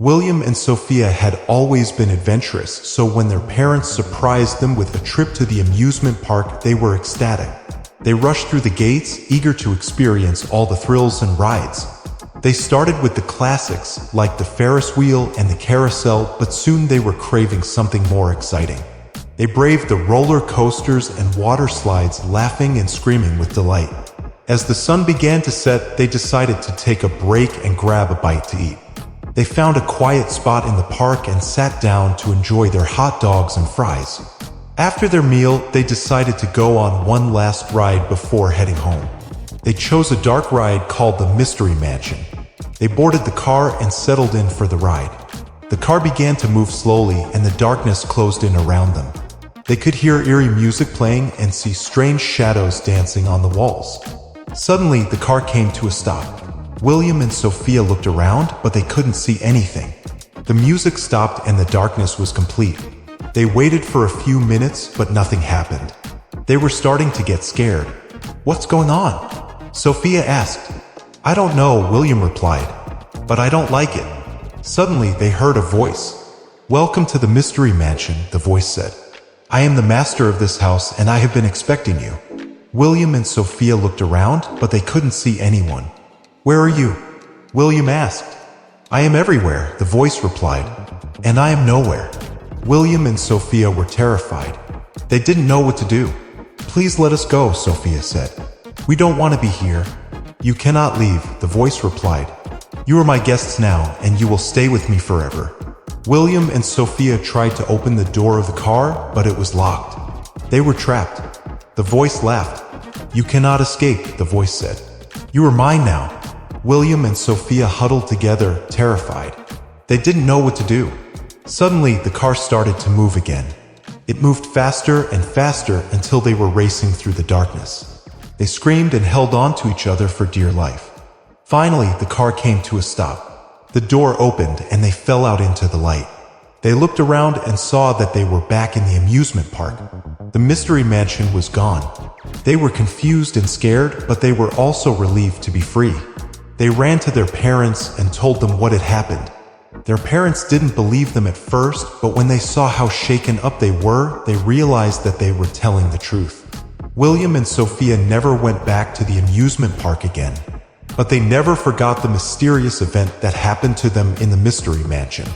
William and Sophia had always been adventurous, so when their parents surprised them with a trip to the amusement park, they were ecstatic. They rushed through the gates, eager to experience all the thrills and rides. They started with the classics, like the Ferris wheel and the carousel, but soon they were craving something more exciting. They braved the roller coasters and water slides, laughing and screaming with delight. As the sun began to set, they decided to take a break and grab a bite to eat. They found a quiet spot in the park and sat down to enjoy their hot dogs and fries. After their meal, they decided to go on one last ride before heading home. They chose a dark ride called the Mystery Mansion. They boarded the car and settled in for the ride. The car began to move slowly and the darkness closed in around them. They could hear eerie music playing and see strange shadows dancing on the walls. Suddenly, the car came to a stop. William and Sophia looked around, but they couldn't see anything. The music stopped and the darkness was complete. They waited for a few minutes, but nothing happened. They were starting to get scared. "What's going on?" Sophia asked. "I don't know," William replied, "but I don't like it." Suddenly, they heard a voice. "Welcome to the Mystery Mansion," the voice said. "I am the master of this house and I have been expecting you." William and Sophia looked around, but they couldn't see anyone. "Where are you?" William asked. "I am everywhere," the voice replied. "And I am nowhere." William and Sophia were terrified. They didn't know what to do. "Please let us go," Sophia said. "We don't want to be here." "You cannot leave," the voice replied. "You are my guests now, and you will stay with me forever." William and Sophia tried to open the door of the car, but it was locked. They were trapped. The voice laughed. "You cannot escape," the voice said. "You are mine now." William and Sophia huddled together, terrified. They didn't know what to do. Suddenly, the car started to move again. It moved faster and faster until they were racing through the darkness. They screamed and held on to each other for dear life. Finally, the car came to a stop. The door opened and they fell out into the light. They looked around and saw that they were back in the amusement park. The Mystery Mansion was gone. They were confused and scared, but they were also relieved to be free. They ran to their parents and told them what had happened. Their parents didn't believe them at first, but when they saw how shaken up they were, they realized that they were telling the truth. William and Sophia never went back to the amusement park again. But they never forgot the mysterious event that happened to them in the Mystery Mansion.